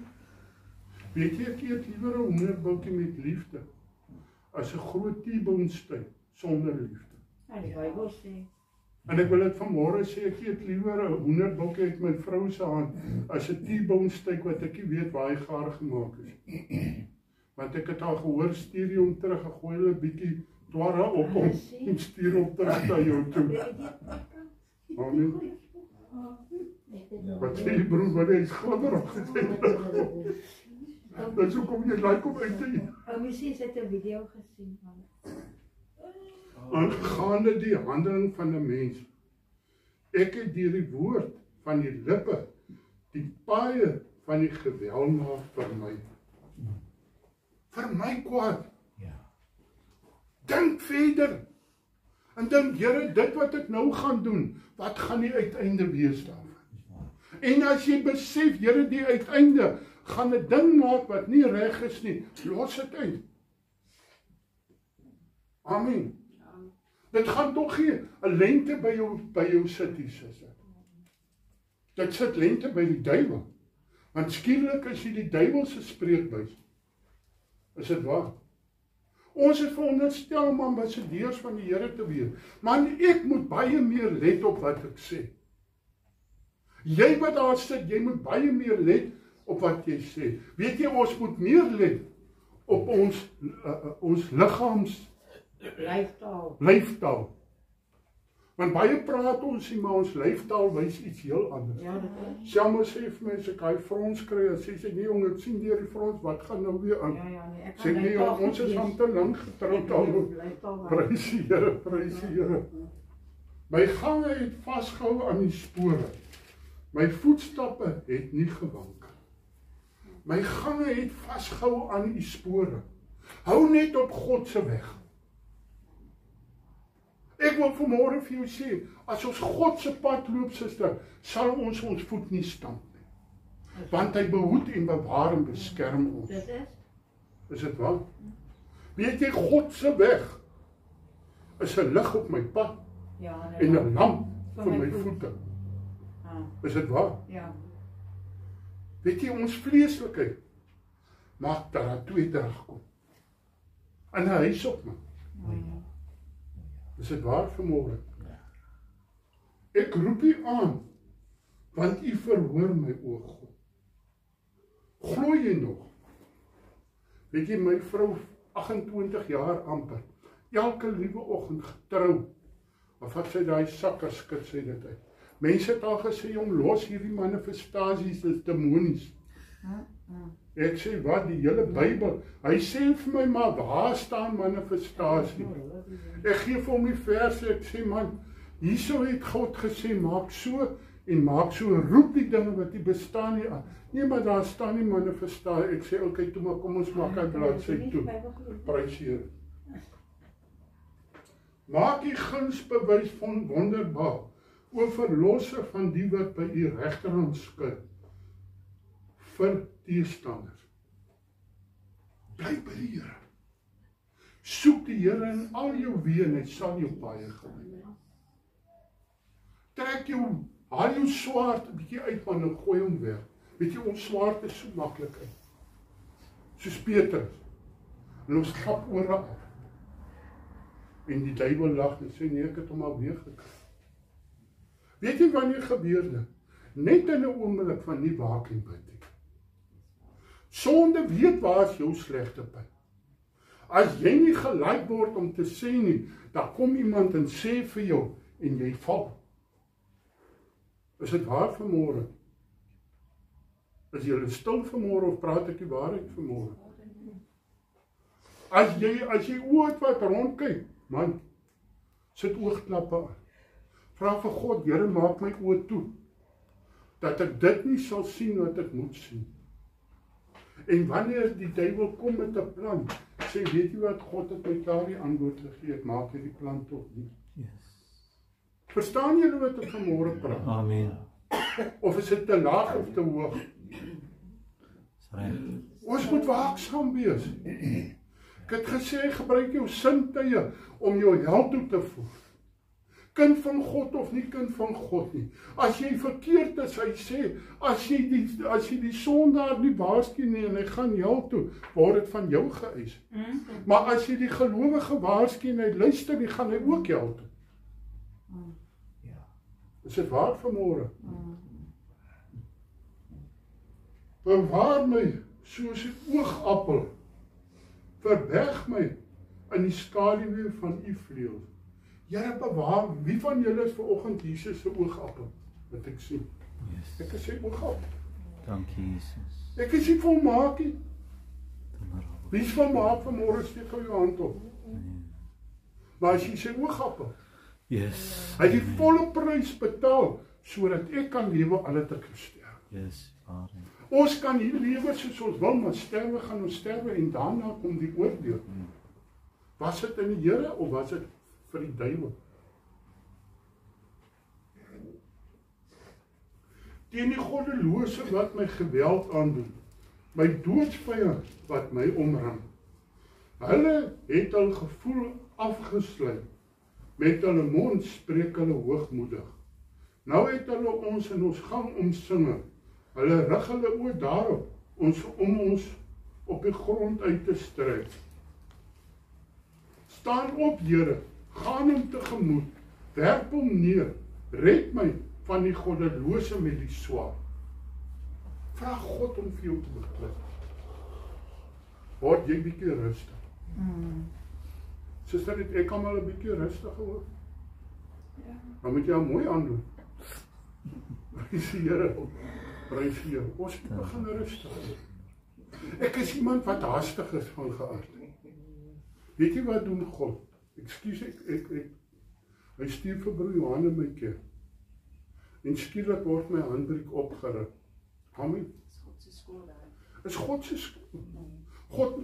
Speaker 1: Weet jy, ek eet liewer 'n hoenderboukie met liefde, as 'n groot T-bone steak sonder liefde.
Speaker 2: Ja, die Bybel sê.
Speaker 1: En ek wil dit vanmôre sê, ek eet liewer 'n hoenderboukie uit my vrou se hand, as 'n T-bone steak wat ek nie weet waar hy gaar gemaak is. Want ek het al gehoor, stuur jy hom terug, en gooi hulle 'n bietjie dwarre op hom, en stuur hom terug na jou toe. Amen. Wat sê die broer, wat hy is glimmerig gesê. Dus hoe kom jy like om uit te eet?
Speaker 2: Missie het 'n video gesien van
Speaker 1: aangaande die handeling van 'n mens. Ek het deur die woord van die lippe die paaie van die gewelnaar vermy. Vermy kwaad. Dink verder. En dink, Here, dit wat ek nou gaan doen, wat gaan die uiteinde wees daarvan? En as jy besef, Here, die uiteinde gaan 'n ding maak wat nie reg is nie, los dit uit. Amen. Dit gaan tog nie 'n lente by jou sit hier, suster. Dit sit lente by die duiwel. Want skielik is jy die duiwel se spreekbuis. Is dit waar? Ons het veronderstel om ambassadeurs van die Here te wees. Maar ek moet baie meer let op wat ek sê. Jy wat daar sit, jy moet baie meer let op wat jy sê. Weet jy, ons moet meer let op ons liggaams lyftaal. Want baie praat ons nie, maar ons lyftaal wys iets heel anders.
Speaker 2: Ja, dit is.
Speaker 1: Selma sê vir my, as ek hy frons kry, sê sy, nee jong, ek sien deur die frons, wat gaan nou weer aan?
Speaker 2: Nee, ek
Speaker 1: Sê nee jong, ons is van te lank getroud al. Prys die Here, prys die Here. My gange het vasgehou aan die spore. My voetstappe het nie gewank. My gange het vasgehou aan die spore. Hou net op God se weg. Ek wil vanmôre vir jou sê, as ons God se pad loop, suster, sal ons voet nie stamp nie. Want hy behoed en bewaar en beskerm ons.
Speaker 2: Dit is.
Speaker 1: Is dit waar? Weet jy, God se weg is 'n lig op my pad en 'n lamp vir my voete. Is dit waar?
Speaker 2: Ja.
Speaker 1: Weet jy, ons vleeslikheid maak dat daar twee terugkom. In 'n huis op my. Is dit waar vanmôre? Ek roep u aan, want u verhoor my, o God. Glo jy nog? Weet jy, my vrou, 28 jaar amper, elke liewe oggend getrou, of wat sy daai sakke skud sy dit uit. Mense het al gesê, jong, los hierdie manifestasies, dit is demonies. Ek sê, wat, die hele Bybel, hy sê vir my, maar waar staan manifestasie? Ek gee vir hom die verse, ek sê, man, hierso het God gesê, maak so, en maak so, roep die dinge wat die bestaan nie aan. Nee, maar daar staan nie manifestasie. Ek sê, okay, toe maar, kom ons maak uit bladsy toe. Prys die Here. Maak die guns bewys van wonderbaar, o verlosser van die wat by u regterhand skud, vir teestanders. Bly by die Here. Soek die Here in al jou weë en hy sal jou paaie gelei. Trek jou, haal jou swaard 'n bietjie uit man en gooi hom weg. Weet jy, ons swaard is so maklik uit. Soos Petrus. En ons skap ore af. En die duiwel lag en sê, nee, ek het hom al weer gekry. Weet jy wanneer gebeur dit? Net in 'n oomblik van nie waak en bid nie. Sonde weet waar is jou slegte punt. As jy nie gelyk word om te sê nie, dan kom iemand en sê vir jou en jy val. Is dit waar vanmôre? Is jy stil vanmôre of praat ek die waarheid vanmôre? As jy oor wat rondkyk, man, sit oogklappe aan. Vra vir God, Here, maak my oë toe, dat ek dit nie sal sien wat ek moet sien. En wanneer die duiwel kom met 'n plan, sê, weet jy wat, God het my klaar die antwoord gegee, ek maak hierdie plan tog nie. Verstaan julle wat ek vanmôre praat?
Speaker 6: Amen.
Speaker 1: Of is dit te laag of te hoog? Ons moet waaksaam wees. Ek het gesê, gebruik jou sintuie om jou hel toe te voer. Kind van God of nie kind van God nie. As jy verkeerd is, hy sê, as jy die sondaar nie waarsku nie en hy gaan hel toe, word dit van jou geëis. Maar as jy die gelowige waarsku en hy luister nie, gaan hy ook hel toe. Is dit waar vanmôre? Bewaar my soos 'n oogappel. Verberg my in die skaduwee van u vleuels. Here, bewaar, wie van julle is vanoggend Jesus se oogappel? Wat ek sien. Ek is sy oogappel.
Speaker 6: Dankie Jesus.
Speaker 1: Ek is nie volmaak nie. Wie is volmaak vanmôre, steek gou jou hand op. Maar as jy sy oogappel.
Speaker 6: Yes.
Speaker 1: Hy het die volle prys betaal, sodat ek kan lewe al het ek gesterf.
Speaker 6: Yes, Vader.
Speaker 1: Ons kan hier lewe soos ons wil, maar sterwe gaan ons sterwe en daarna kom die oordeel. Was dit in die Here of was dit vir die duiwel? Teen die goddelose wat my geweld aandoen, my doodsvyand wat my omring. Hulle het hul gevoel afgesluit, met hulle mond spreek hulle hoogmoedig. Nou het hulle ons in ons gang omsinge, hulle rig hulle oor daarop, om ons op die grond uit te strek. Staan op, Here, gaan hom tegemoet, werp hom neer, red my van die goddelose met die swaard. Vra God om vir jou te beklim. Word jy bietjie rustig. Suster, het ek kan al 'n bietjie rustig geword. Ja. Dan moet jy hom mooi aandoen. Prys die Here. Prys die Here. Ons begin rustig. Ek is iemand wat haastig is van geaard. Weet jy wat doen God? Ekskuus, hy stuur vir broer Johan in my keer. En skielik word my handbriek opgerig. Amen. Is God se skool. God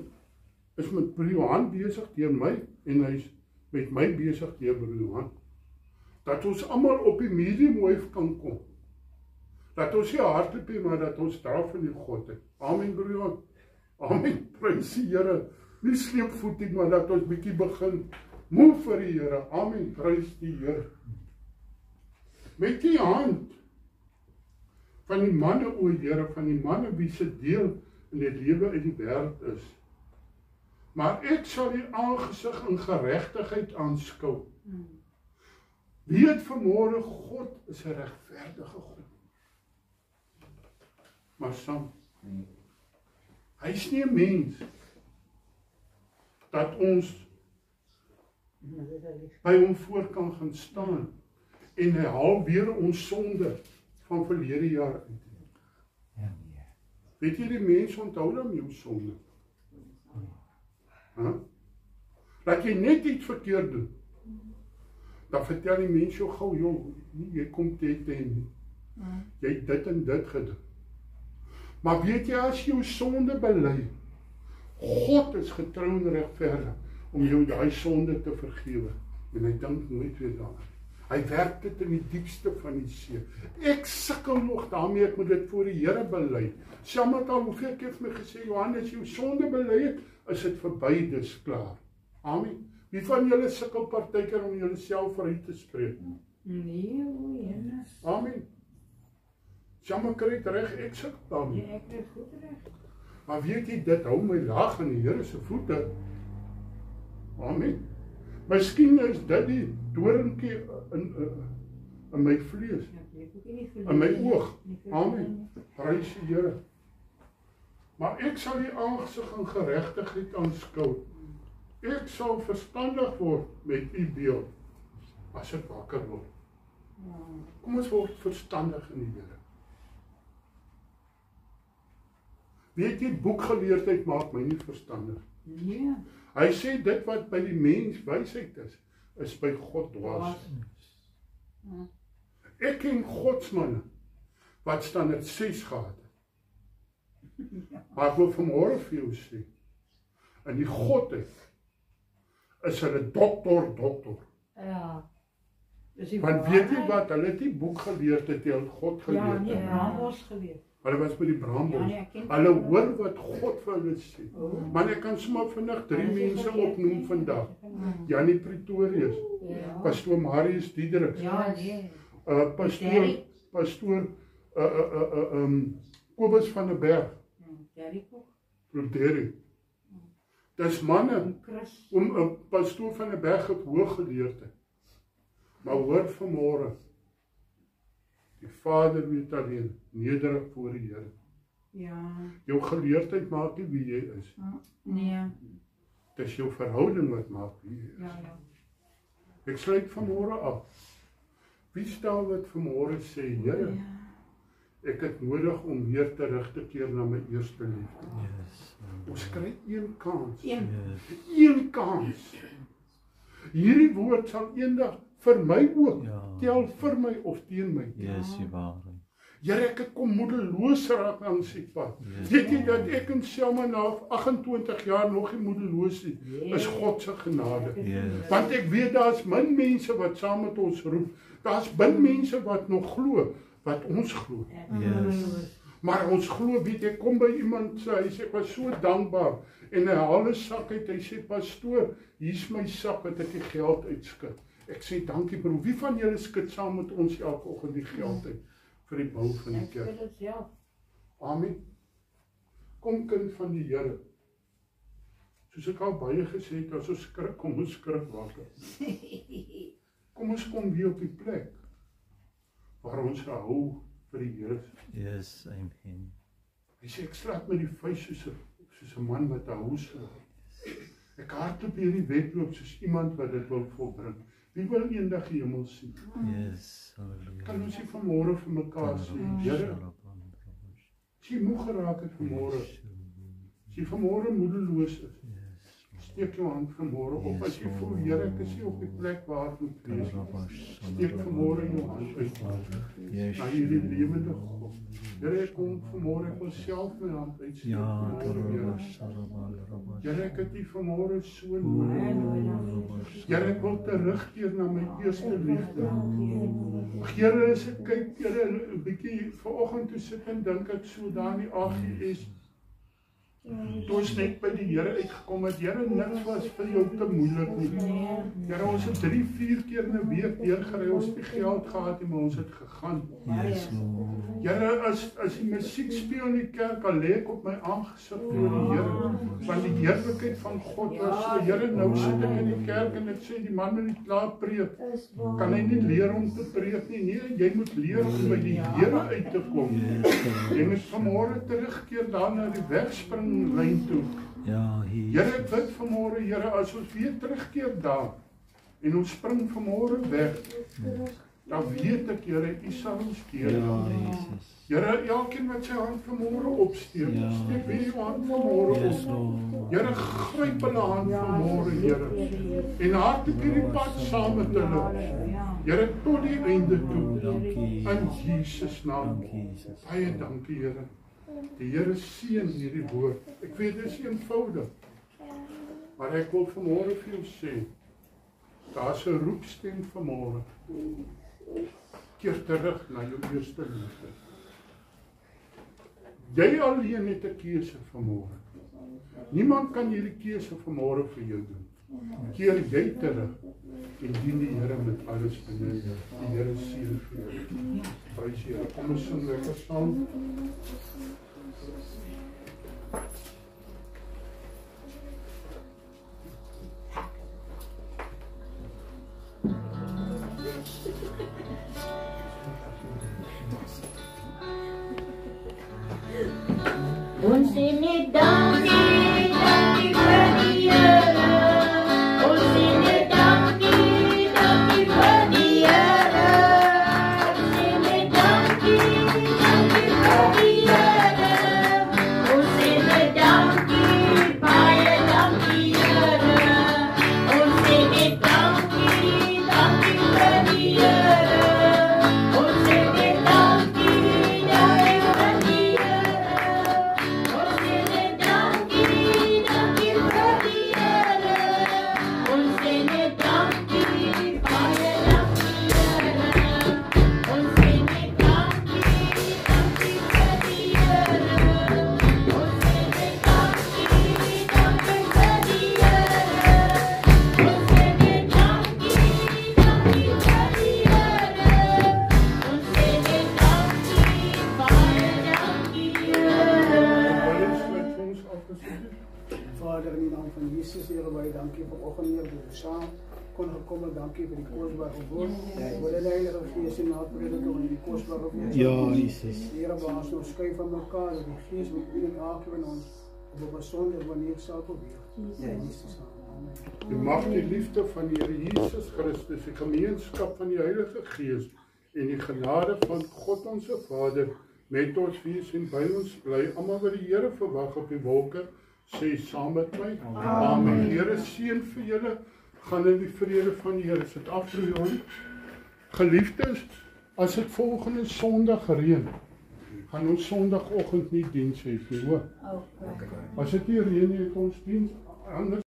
Speaker 1: is met broer Johan besig deur my en hy is met my besig deur broer Johan. Dat ons almal op die medium wave kan kom. Dat ons nie hardloop nie, maar dat ons draf in die God het. Amen, broer Johan. Amen. Prys die Here. Nie sleepvoet nie, maar dat ons bietjie begin move vir die Here. Amen. Prys die Here. Met die hand van die manne, o Here, van die manne wie se deel in die lewe uit die wêreld is. Maar ek sal die aangesig in geregtigheid aanskou. Weet vanmôre, God is 'n regverdige God. Maar Sam, hy is nie 'n mens dat ons by hom voor kan gaan staan en hy haal weer ons sonde van verlede jaar uit. Weet jy, die mens onthou dan jou sonde. Dat jy net iets verkeerd doen, dan vertel die mens jou gou, joh, jy kom dit en jy het dit en dit gedoen. Maar weet jy, as jy jou sonde bely, God is getrou en regverdig om jou daai sonde te vergewe. En hy dink nooit weer daaraan. Hy werk dit in die diepste van die see. Ek sukkel nog daarmee, ek moet dit voor die Here bely. Samet al hoeveel keer het my gesê, Johannes, jou sonde bely het, is dit verby, dis klaar. Amen. Wie van julle sukkel partykeer om julleself vooruit te spreek?
Speaker 2: Nee, o Here.
Speaker 1: Amen. Samet kry dit reg, ek sukkel daarmee.
Speaker 2: Ja, ek kry goed reg.
Speaker 1: Maar weet jy, dit hou my laag aan die Here se voete. Amen. Miskien is dit die doringkie in my vlees, in my oog. Amen. Prys die Here. Maar ek sal die aangesig in geregtigheid aanskou. Ek sal verstandig word met u beeld, as ek wakker word. Kom ons word verstandig in die Here. Weet jy, boekgeleerdheid maak my nie verstandig.
Speaker 2: Nee.
Speaker 1: Hy sê dit wat by die mens wysheid is by God dwaas. Ek ken godsmanne wat standaard 6 gehad het. Maar ek wil vanmôre vir jou sê, in die godheid is hulle dokter.
Speaker 2: Ja.
Speaker 1: Want weet jy wat, hulle het die boek geleerd het, hulle God geleerd
Speaker 2: Ja,
Speaker 1: het.
Speaker 2: nee, Brambos gewees.
Speaker 1: Hulle was by die Brambos.
Speaker 2: Ja, nee, ek ken
Speaker 1: Hulle hoor wat God vir hulle sê. Maar ek kan sommer vandag 3 mense opnoem vandag. Janie Pretorius, pastoor Marius Diedericks,
Speaker 2: Ja, nee.
Speaker 1: pastoor Kobus van der Berg, Derek. Dis manne, pastoor van der Berg het hoog geleerd het. Maar hoor vanmôre, die Vader weet alleen, nederig voor die Here.
Speaker 2: Ja.
Speaker 1: Jou geleerdheid maak nie wie jy is.
Speaker 2: Nee.
Speaker 1: Dis jou verhouding wat maak wie jy is.
Speaker 2: Ja.
Speaker 1: Ek sluit vanmôre af. Wie staan wat vanmôre sê, Here, ek het nodig om weer terug te keer na my eerste liefde. Ons kry een kans. Een kans. Hierdie woord sal eendag vir my ook tel vir my of teen my. Here, ek het kom moedeloos raak aan sy pad. Weet jy dat ek in Selma na 28 jaar nog nie moedeloos is God se genade. Want ek weet daar's min mense wat saam met ons roep. Daar's min mense wat nog glo wat ons glo. Maar ons glo, weet jy, kom by iemand sê, hy sê, ek was so dankbaar en hy haal 'n sak uit, hy sê, pastoor, hier's my sak wat ek die geld uitskit. Ek sê, dankie broer, wie van julle skit saam met ons elke oggend die geld uit vir die bou van die kerk? Amen. Kom kind van die Here. Soos ek al baie gesê het, as ons skrik, kom ons skrik wakker. Kom ons kom weer op die plek waar ons hou vir die Here.
Speaker 6: Yes, amen.
Speaker 1: Hy sê, ek slaap met die vuis soos 'n man wat 'n hoes slaap. Ek hardloop hierdie wedloop soos iemand wat dit wil volbring. Wie wil eendag die hemel sien?
Speaker 6: Yes, hallelujah.
Speaker 1: Kan ons nie vanmôre vir mekaar sê, Here, as jy moeg geraak het vanmôre, as jy vanmôre moedeloos is, steek jou hand vanmôre op. As jy voel, Here, ek is nie op die plek waar ek moet wees, steek vanmôre jou hand uit na hierdie lewende God. Here, ek kom vanmôre, ek wil self my hand uitsteek. Here, ek het U vanmôre so nodig. Here, ek wil terugkeer na my eerste liefde. Here, as ek kyk, Here, 'n bietjie vanoggend toe sit en dink ek so daar in die AGS. Toe ons net by die Here uitgekom het, Here, niks was vir jou te moeilik nie. Here, ons het 3-4 keer in 'n week deurgery, ons het die geld gehad en maar ons het gegaan. Here, as die musiek speel in die kerk, al lê ek op my aangesig voor die Here, want die heerlikheid van God was so. Here, nou sit ek in die kerk en ek sê, die man moet nie klaar preek. Kan hy nie leer om te preek nie? Nee, jy moet leer om by die Here uit te kom. Jy moet vanmôre terugkeer daar na die wegspring lyn toe. Here, ek bid vanmôre, Here, as ons weer terugkeer daar en ons spring vanmôre weg, dan weet ek, Here, U sal ons keer. Here, elkeen wat sy hand vanmôre opsteek, steek weer die hand vanmôre op. Here, gryp hulle hand vanmôre, Here, en hardloop hierdie pad saam met hulle. Here, tot die einde toe, in Jesus naam. Baie dankie, Here. Die Here seën hierdie woord. Ek weet dit is eenvoudig, maar ek wil vanmôre vir jou sê, daar's 'n roepstem vanmôre. Keer terug na jou eerste liefde. Jy alleen het 'n keuse vanmôre. Niemand kan hierdie keuse vanmôre vir jou doen. Keer jy terug en dien die Here met alles binne jou. Die Here seën vir jou. Prys die Here. Kom ons sing lekker saam.
Speaker 7: Ons sien nie dankie, dankie vir die Here. Ons sien nie dankie, dankie vir die Here. Ons sien nie dankie, dankie vir die Here. Ons sien nie dankie, baie dankie Here. Ons sien nie dankie, dankie vir die Here. Ons sien nie dankie, dankie vir die Here.
Speaker 8: Vader, in die naam van Jesus, Here, baie dankie vanoggend hier dat ons saam kon gekom het. Dankie vir die kosbare woord. Voor die Heilige Gees en naprediking en die kosbare woord.
Speaker 6: Ja, Jesus.
Speaker 8: Here, waar ons nou skei van mekaar, dat die Gees met u en elke van ons op 'n besondere manier sal beweeg. Ja, Jesus. Amen.
Speaker 1: Die mag die liefde van die Here Jesus Christus, die gemeenskap van die Heilige Gees en die genade van God ons Vader met ons wees en by ons bly. Almal wat die Here verwag op die wolke, sê saam met my. Amen. Here seën vir julle. Gaan in die vrede van die Here. Sit af vir julle. Geliefdes, as dit volgende Sondag reën, gaan ons Sondagoggend nie diens hê nie, hoor. As dit nie reën nie, het ons diens anders